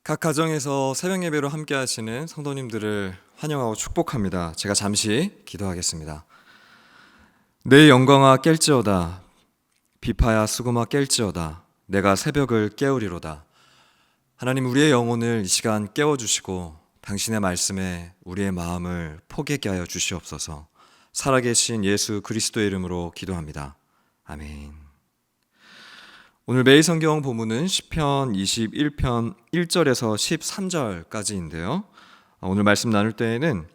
각 가정에서 새벽 예배로 함께 하시는 성도님들을 환영하고 축복합니다. 제가 잠시 기도하겠습니다. 내 영광아 깰지어다 비파야 수금아 깰지어다 내가 새벽을 깨우리로다. 하나님, 우리의 영혼을 이 시간 깨워주시고 당신의 말씀에 우리의 마음을 포개게 하여 주시옵소서. 살아계신 예수 그리스도의 이름으로 기도합니다. 아멘. 오늘 매일 성경 본문은 시편 21편 1절에서 13절까지인데요. 오늘 말씀 나눌 때에는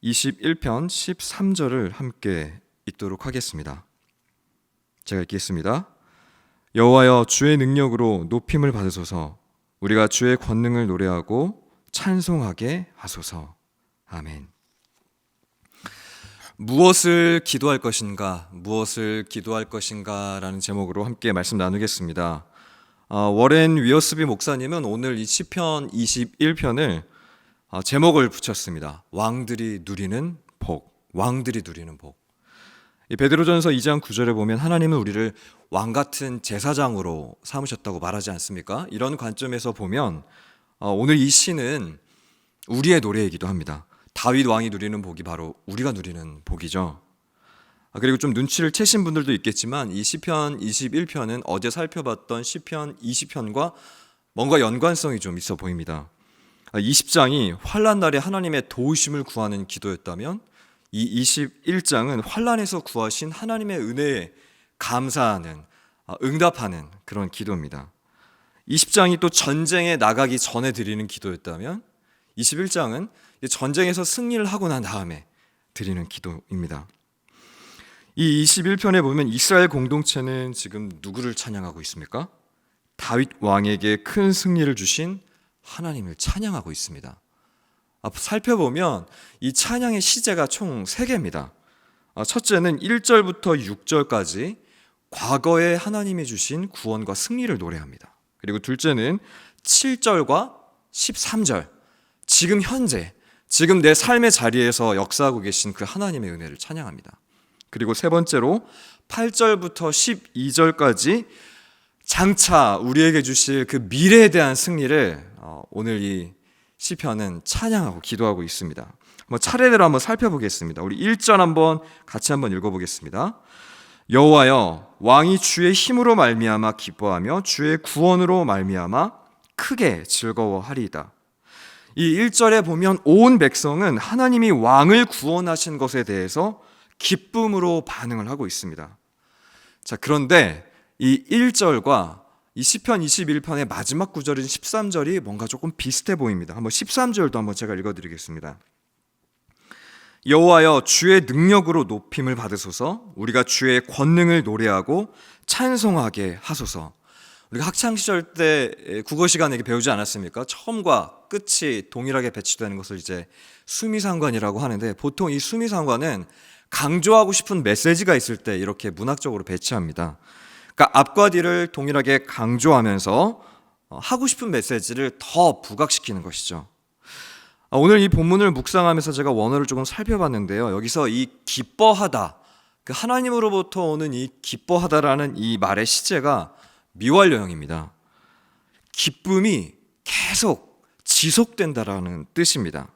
21편 13절을 함께 읽도록 하겠습니다. 제가 읽겠습니다. 여호와여, 주의 능력으로 높임을 받으소서. 우리가 주의 권능을 노래하고 찬송하게 하소서. 아멘. 무엇을 기도할 것인가, 무엇을 기도할 것인가 라는 제목으로 함께 말씀 나누겠습니다. 워렌 위어스비 목사님은 오늘 이 시편 21편을 제목을 붙였습니다. 왕들이 누리는 복, 왕들이 누리는 복. 이 베드로전서 2장 9절에 보면 하나님은 우리를 왕같은 제사장으로 삼으셨다고 말하지 않습니까? 이런 관점에서 보면 오늘 이 시는 우리의 노래이기도 합니다. 다윗 왕이 누리는 복이 바로 우리가 누리는 복이죠. 그리고 좀 눈치를 채신 분들도 있겠지만 이 시편 21편은 어제 살펴봤던 시편 20편과 뭔가 연관성이 좀 있어 보입니다. 20장이 환난 날에 하나님의 도우심을 구하는 기도였다면 이 21장은 환난에서 구하신 하나님의 은혜에 감사하는, 응답하는 그런 기도입니다. 20장이 또 전쟁에 나가기 전에 드리는 기도였다면 21장은 전쟁에서 승리를 하고 난 다음에 드리는 기도입니다. 이 21편에 보면 이스라엘 공동체는 지금 누구를 찬양하고 있습니까? 다윗 왕에게 큰 승리를 주신 하나님을 찬양하고 있습니다. 살펴보면 이 찬양의 시제가 총 3개입니다. 첫째는 1절부터 6절까지 과거에 하나님이 주신 구원과 승리를 노래합니다. 그리고 둘째는 7절과 13절, 지금 현재, 지금 내 삶의 자리에서 역사하고 계신 그 하나님의 은혜를 찬양합니다. 그리고 세 번째로 8절부터 12절까지 장차 우리에게 주실 그 미래에 대한 승리를 오늘 이 시편은 찬양하고 기도하고 있습니다. 차례대로 한번 살펴보겠습니다. 우리 1절 같이 한번 읽어보겠습니다. 여호와여, 왕이 주의 힘으로 말미암아 기뻐하며 주의 구원으로 말미암아 크게 즐거워하리이다. 이 1절에 보면 온 백성은 하나님이 왕을 구원하신 것에 대해서 기쁨으로 반응을 하고 있습니다. 자, 그런데 이 1절과 이 시편 21편의 마지막 구절인 13절이 뭔가 조금 비슷해 보입니다. 한번 13절도 한번 제가 읽어드리겠습니다. 여호와여, 주의 능력으로 높임을 받으소서. 우리가 주의 권능을 노래하고 찬송하게 하소서. 우리가 학창시절 때 국어 시간에 배우지 않았습니까? 처음과 끝이 동일하게 배치되는 것을 이제 수미상관이라고 하는데, 보통 이 수미상관은 강조하고 싶은 메시지가 있을 때 이렇게 문학적으로 배치합니다. 그러니까 앞과 뒤를 동일하게 강조하면서 하고 싶은 메시지를 더 부각시키는 것이죠. 오늘 이 본문을 묵상하면서 제가 원어를 조금 살펴봤는데요. 여기서 이 기뻐하다, 그 하나님으로부터 오는 이 기뻐하다라는 이 말의 시제가 미완료형입니다. 기쁨이 계속 지속된다라는 뜻입니다.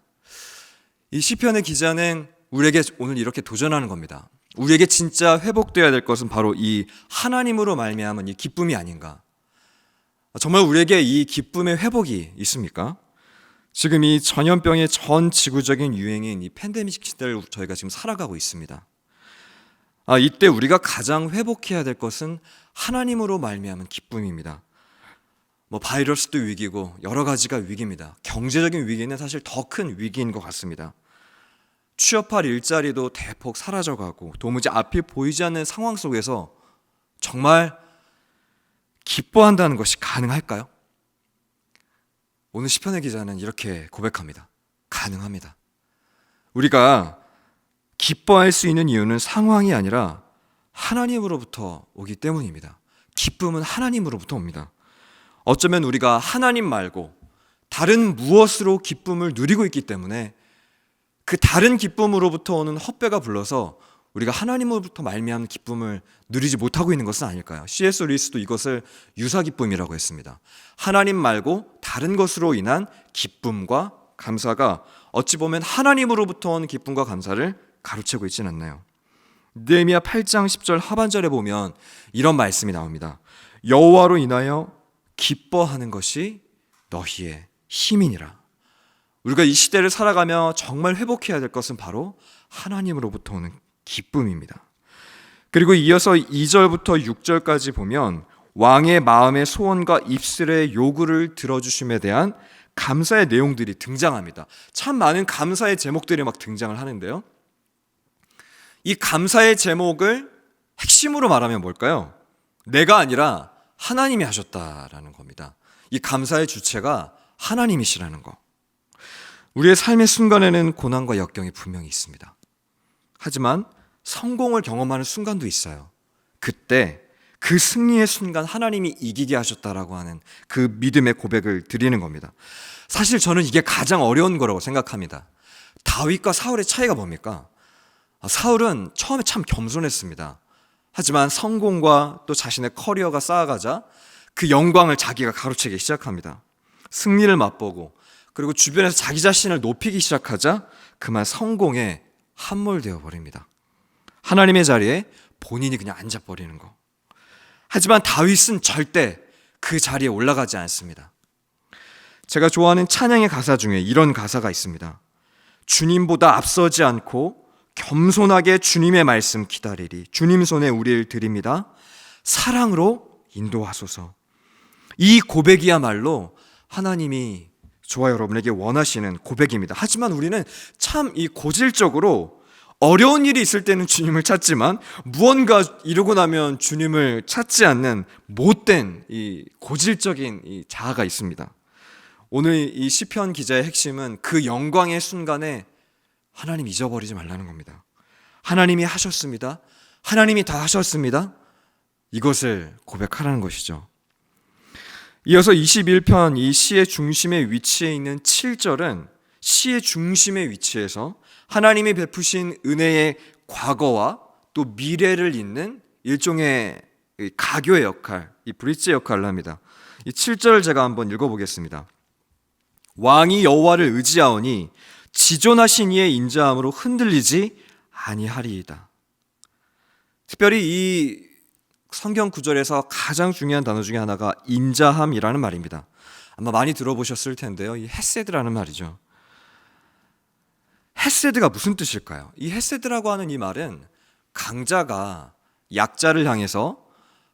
이 시편의 기자는 우리에게 오늘 이렇게 도전하는 겁니다. 우리에게 진짜 회복되어야 될 것은 바로 이 하나님으로 말미암은 이 기쁨이 아닌가. 정말 우리에게 이 기쁨의 회복이 있습니까? 지금 이 전염병의 전 지구적인 유행인 이 팬데믹 시대를 저희가 지금 살아가고 있습니다. 이때 우리가 가장 회복해야 될 것은 하나님으로 말미암은 기쁨입니다. 바이러스도 위기고 여러 가지가 위기입니다. 경제적인 위기는 사실 더 큰 위기인 것 같습니다. 취업할 일자리도 대폭 사라져가고 도무지 앞이 보이지 않는 상황 속에서 정말 기뻐한다는 것이 가능할까요? 오늘 시편의 기자는 이렇게 고백합니다. 가능합니다. 우리가 기뻐할 수 있는 이유는 상황이 아니라 하나님으로부터 오기 때문입니다. 기쁨은 하나님으로부터 옵니다. 어쩌면 우리가 하나님 말고 다른 무엇으로 기쁨을 누리고 있기 때문에 그 다른 기쁨으로부터 오는 헛배가 불러서 우리가 하나님으로부터 말미암은 기쁨을 누리지 못하고 있는 것은 아닐까요? C.S. 루이스도 이것을 유사 기쁨이라고 했습니다. 하나님 말고 다른 것으로 인한 기쁨과 감사가 어찌 보면 하나님으로부터 온 기쁨과 감사를 가로채고 있지는 않나요? 느헤미야 8장 10절 하반절에 보면 이런 말씀이 나옵니다. 여호와로 인하여 기뻐하는 것이 너희의 힘이니라. 우리가 이 시대를 살아가며 정말 회복해야 될 것은 바로 하나님으로부터 오는 기쁨입니다. 그리고 이어서 2절부터 6절까지 보면 왕의 마음의 소원과 입술의 요구를 들어주심에 대한 감사의 내용들이 등장합니다. 참 많은 감사의 제목들이 막 등장을 하는데요. 이 감사의 제목을 핵심으로 말하면 뭘까요? 내가 아니라 하나님이 하셨다라는 겁니다. 이 감사의 주체가 하나님이시라는 거. 우리의 삶의 순간에는 고난과 역경이 분명히 있습니다. 하지만 성공을 경험하는 순간도 있어요. 그때 그 승리의 순간 하나님이 이기게 하셨다라고 하는 그 믿음의 고백을 드리는 겁니다. 사실 저는 이게 가장 어려운 거라고 생각합니다. 다윗과 사울의 차이가 뭡니까? 사울은 처음에 참 겸손했습니다. 하지만 성공과 또 자신의 커리어가 쌓아가자 그 영광을 자기가 가로채기 시작합니다. 승리를 맛보고 그리고 주변에서 자기 자신을 높이기 시작하자 그만 성공에 함몰되어 버립니다. 하나님의 자리에 본인이 그냥 앉아버리는 거. 하지만 다윗은 절대 그 자리에 올라가지 않습니다. 제가 좋아하는 찬양의 가사 중에 이런 가사가 있습니다. 주님보다 앞서지 않고 겸손하게 주님의 말씀 기다리리. 주님 손에 우리를 드립니다. 사랑으로 인도하소서. 이 고백이야말로 하나님이 저와 여러분에게 원하시는 고백입니다. 하지만 우리는 참 이 고질적으로 어려운 일이 있을 때는 주님을 찾지만 무언가 이루고 나면 주님을 찾지 않는 못된 이 고질적인 이 자아가 있습니다. 오늘 이 시편 기자의 핵심은 그 영광의 순간에 하나님 잊어버리지 말라는 겁니다. 하나님이 하셨습니다. 하나님이 다 하셨습니다. 이것을 고백하라는 것이죠. 이어서 21편 이 시의 중심에 위치해 있는 7절은 시의 중심의 위치에서 하나님이 베푸신 은혜의 과거와 또 미래를 잇는 일종의 가교의 역할, 이 브릿지 역할을 합니다. 이 7절을 제가 한번 읽어보겠습니다. 왕이 여호와를 의지하오니 지존하신 이의 인자함으로 흔들리지 아니하리이다. 특별히 이 성경 구절에서 가장 중요한 단어 중에 하나가 인자함이라는 말입니다. 아마 많이 들어보셨을 텐데요. 이 헤세드라는 말이죠. 헤세드가 무슨 뜻일까요? 이 헤세드라고 하는 이 말은 강자가 약자를 향해서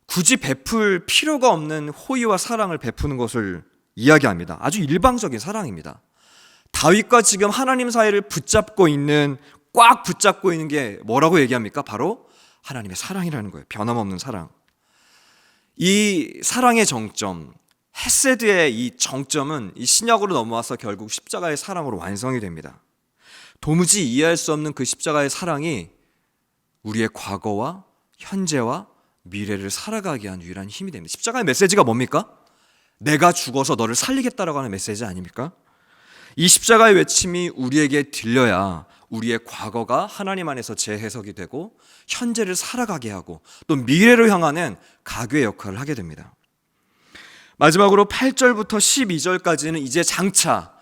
굳이 베풀 필요가 없는 호의와 사랑을 베푸는 것을 이야기합니다. 아주 일방적인 사랑입니다. 다윗과 지금 하나님 사이를 꽉 붙잡고 있는 게 뭐라고 얘기합니까? 바로 하나님의 사랑이라는 거예요. 변함없는 사랑. 이 사랑의 정점, 헤세드의 이 정점은 이 신약으로 넘어와서 결국 십자가의 사랑으로 완성이 됩니다. 도무지 이해할 수 없는 그 십자가의 사랑이 우리의 과거와 현재와 미래를 살아가게 한 유일한 힘이 됩니다. 십자가의 메시지가 뭡니까? 내가 죽어서 너를 살리겠다라고 하는 메시지 아닙니까? 이 십자가의 외침이 우리에게 들려야 우리의 과거가 하나님 안에서 재해석이 되고 현재를 살아가게 하고 또 미래로 향하는 가교의 역할을 하게 됩니다. 마지막으로 8절부터 12절까지는 이제 장차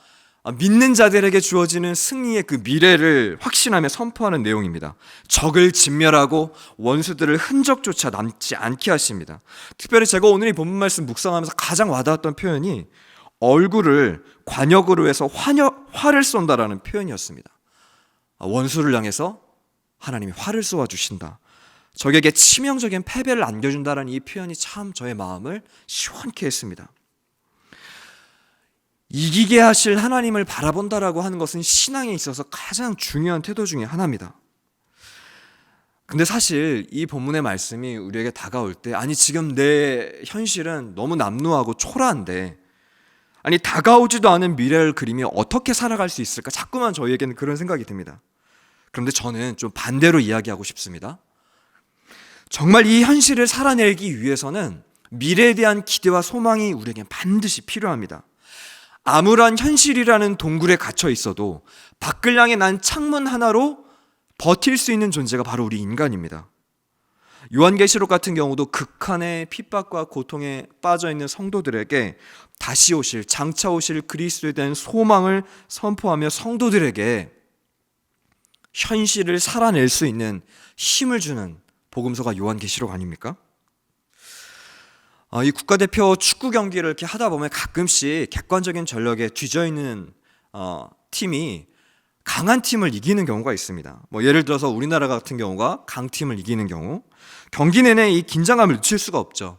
믿는 자들에게 주어지는 승리의 그 미래를 확신하며 선포하는 내용입니다. 적을 진멸하고 원수들을 흔적조차 남지 않게 하십니다. 특별히 제가 오늘 이 본문 말씀 묵상하면서 가장 와닿았던 표현이 얼굴을 관역으로 해서 화를 쏜다라는 표현이었습니다. 원수를 향해서 하나님이 화를 쏘아주신다. 적에게 치명적인 패배를 안겨준다라는 이 표현이 참 저의 마음을 시원케 했습니다. 이기게 하실 하나님을 바라본다라고 하는 것은 신앙에 있어서 가장 중요한 태도 중에 하나입니다. 근데 사실 이 본문의 말씀이 우리에게 다가올 때 아니 지금 내 현실은 너무 남루하고 초라한데 아니 다가오지도 않은 미래를 그리며 어떻게 살아갈 수 있을까? 자꾸만 저희에게는 그런 생각이 듭니다. 그런데 저는 좀 반대로 이야기하고 싶습니다. 정말 이 현실을 살아내기 위해서는 미래에 대한 기대와 소망이 우리에겐 반드시 필요합니다. 암울한 현실이라는 동굴에 갇혀 있어도 밖을 향해 난 창문 하나로 버틸 수 있는 존재가 바로 우리 인간입니다. 요한계시록 같은 경우도 극한의 핍박과 고통에 빠져있는 성도들에게 다시 오실, 장차 오실 그리스도에 대한 소망을 선포하며 성도들에게 현실을 살아낼 수 있는 힘을 주는 복음서가 요한계시록 아닙니까? 이 국가대표 축구 경기를 이렇게 하다 보면 가끔씩 객관적인 전력에 뒤져있는 팀이 강한 팀을 이기는 경우가 있습니다. 예를 들어서 우리나라 같은 경우가 강팀을 이기는 경우, 경기 내내 이 긴장감을 늦출 수가 없죠.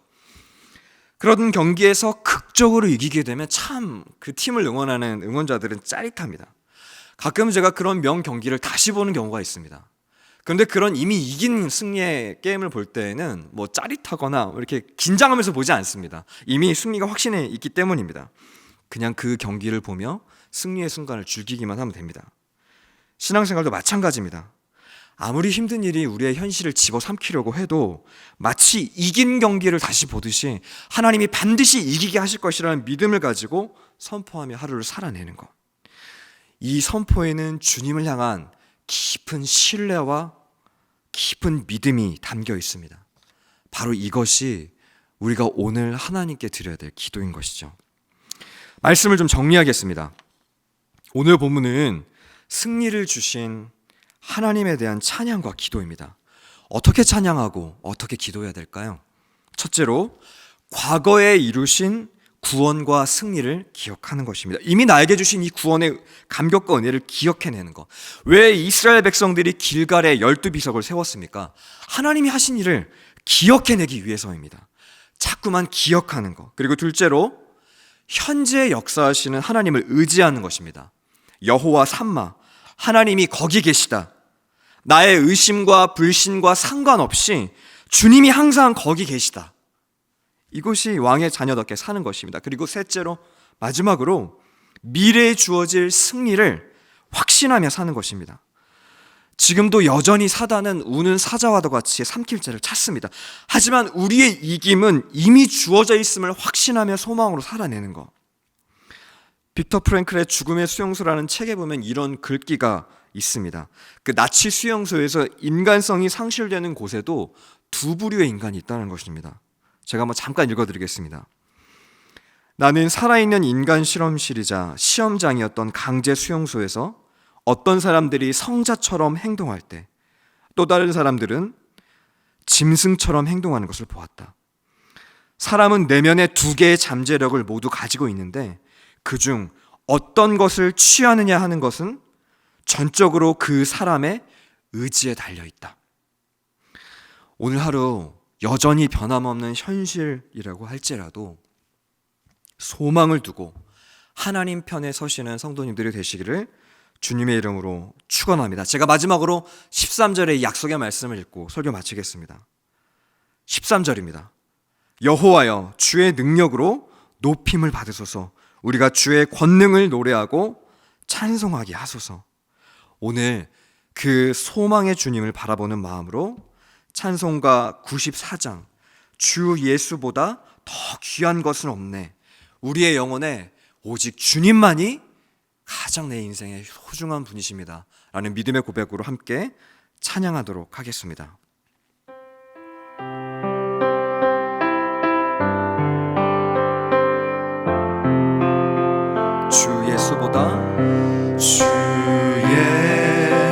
그런 경기에서 극적으로 이기게 되면 참 그 팀을 응원하는 응원자들은 짜릿합니다. 가끔 제가 그런 명경기를 다시 보는 경우가 있습니다. 그런데 그런 이미 이긴 승리의 게임을 볼 때에는 짜릿하거나 이렇게 긴장하면서 보지 않습니다. 이미 승리가 확신해 있기 때문입니다. 그냥 그 경기를 보며 승리의 순간을 즐기기만 하면 됩니다. 신앙생활도 마찬가지입니다. 아무리 힘든 일이 우리의 현실을 집어삼키려고 해도 마치 이긴 경기를 다시 보듯이 하나님이 반드시 이기게 하실 것이라는 믿음을 가지고 선포하며 하루를 살아내는 것. 이 선포에는 주님을 향한 깊은 신뢰와 깊은 믿음이 담겨 있습니다. 바로 이것이 우리가 오늘 하나님께 드려야 될 기도인 것이죠. 말씀을 좀 정리하겠습니다. 오늘 본문은 승리를 주신 하나님에 대한 찬양과 기도입니다. 어떻게 찬양하고 어떻게 기도해야 될까요? 첫째로 과거에 이루신 구원과 승리를 기억하는 것입니다. 이미 나에게 주신 이 구원의 감격과 은혜를 기억해내는 것. 왜 이스라엘 백성들이 길갈에 12비석을 세웠습니까? 하나님이 하신 일을 기억해내기 위해서입니다. 자꾸만 기억하는 것. 그리고 둘째로 현재 역사하시는 하나님을 의지하는 것입니다. 여호와 삼마, 하나님이 거기 계시다. 나의 의심과 불신과 상관없이 주님이 항상 거기 계시다. 이것이 왕의 자녀답게 사는 것입니다. 그리고 셋째로, 마지막으로 미래에 주어질 승리를 확신하며 사는 것입니다. 지금도 여전히 사단은 우는 사자와도 같이 삼킬자를 찾습니다. 하지만 우리의 이김은 이미 주어져 있음을 확신하며 소망으로 살아내는 것. 빅터 프랭클의 죽음의 수용소라는 책에 보면 이런 글귀가 있습니다. 그 나치 수용소에서 인간성이 상실되는 곳에도 두 부류의 인간이 있다는 것입니다. 제가 한번 잠깐 읽어드리겠습니다. 나는 살아있는 인간 실험실이자 시험장이었던 강제 수용소에서 어떤 사람들이 성자처럼 행동할 때 또 다른 사람들은 짐승처럼 행동하는 것을 보았다. 사람은 내면에 두 개의 잠재력을 모두 가지고 있는데 그중 어떤 것을 취하느냐 하는 것은 전적으로 그 사람의 의지에 달려있다. 오늘 하루 여전히 변함없는 현실이라고 할지라도 소망을 두고 하나님 편에 서시는 성도님들이 되시기를 주님의 이름으로 축원합니다. 제가 마지막으로 13절의 약속의 말씀을 읽고 설교 마치겠습니다. 13절입니다. 여호와여 주의 능력으로 높임을 받으소서. 우리가 주의 권능을 노래하고 찬송하게 하소서. 오늘 그 소망의 주님을 바라보는 마음으로 찬송가 94장 주 예수보다 더 귀한 것은 없네. 우리의 영혼에 오직 주님만이 가장 내 인생의 소중한 분이십니다. 라는 믿음의 고백으로 함께 찬양하도록 하겠습니다. 주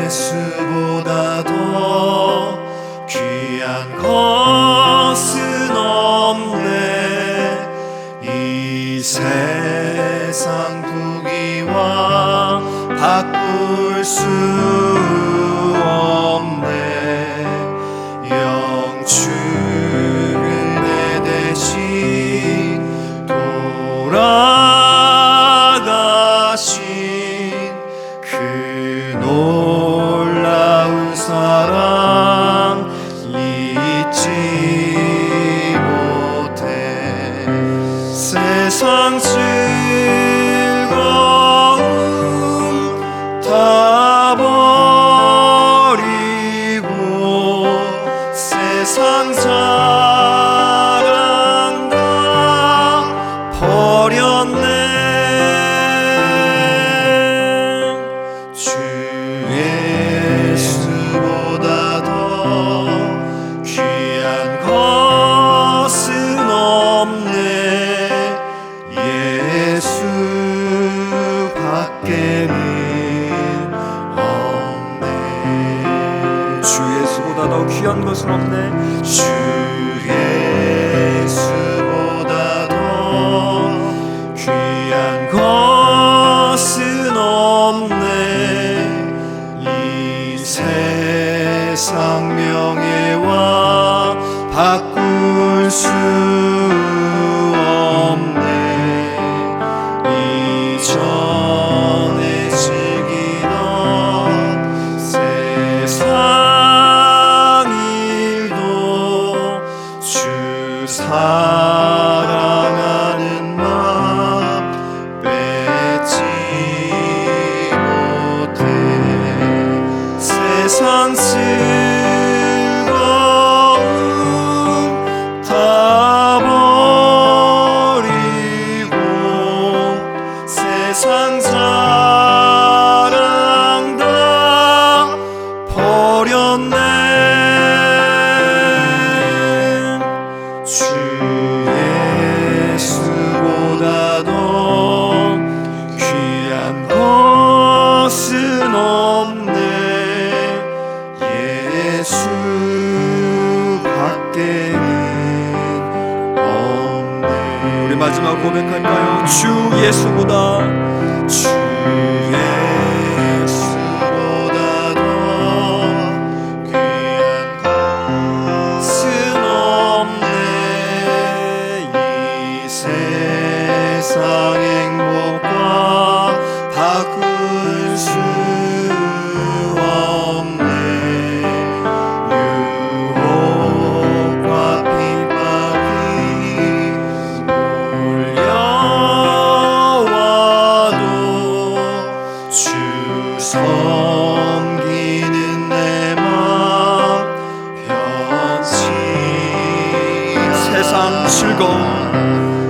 예수보다 더 귀한 것은 없네. 이 세상 부귀와 바꿀 수 없네. 영주를 내 대신 돌아가신 그 놀라운 사랑 잊지 못해. 세상 즐거움 다 귀한 것은 없네. 주 예수보다 더 귀한 것은 없네. 이 세상 명예와 바꿀 수 없네. 이전에 즐기던 세상 일도 주 사랑하는 마음 뺏지 못해. 세상 즐거움 다 버리고 세상 자랑 다 버렸네. 주 예수보다 더 귀한 것은 없네. 예수 밖에는 없네. 우리 마지막 고백할까요? 주 예수보다 주 예수보다 더 귀한 것은 없네. 이 세상 행복과 바꿀 수 없네. 유혹과 핍박이 몰려와도 주 섬기는 내 맘 변치 않아. 세상 즐거움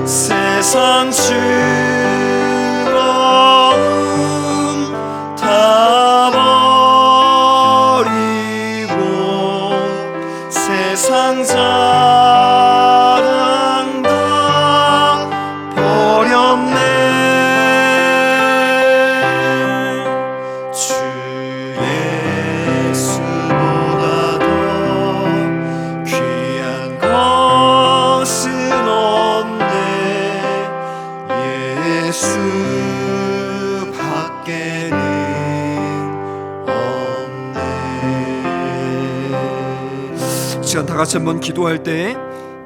세상 즐거움 다 버리고 세상 자랑 다 버렸네. 주 예수보다 더 귀한 것은 없네. 예수 밖에는 없네. 시간 다 같이 한번 기도할 때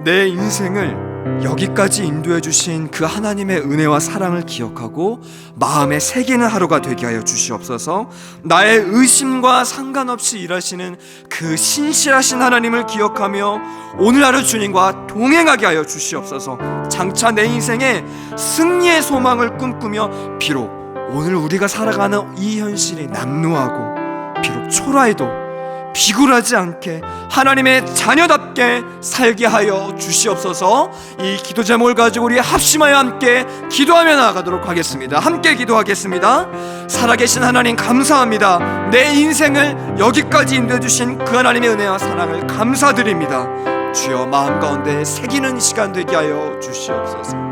내 인생을 여기까지 인도해 주신 그 하나님의 은혜와 사랑을 기억하고 마음에 새기는 하루가 되게 하여 주시옵소서. 나의 의심과 상관없이 일하시는 그 신실하신 하나님을 기억하며 오늘 하루 주님과 동행하게 하여 주시옵소서. 장차 내 인생에 승리의 소망을 꿈꾸며 비록 오늘 우리가 살아가는 이 현실이 낙노하고 비록 초라해도 비굴하지 않게 하나님의 자녀답게 살게 하여 주시옵소서. 이 기도 제목을 가지고 우리 합심하여 함께 기도하며 나아가도록 하겠습니다. 함께 기도하겠습니다. 살아계신 하나님 감사합니다. 내 인생을 여기까지 인도해 주신 그 하나님의 은혜와 사랑을 감사드립니다. 주여 마음 가운데 새기는 시간 되게 하여 주시옵소서.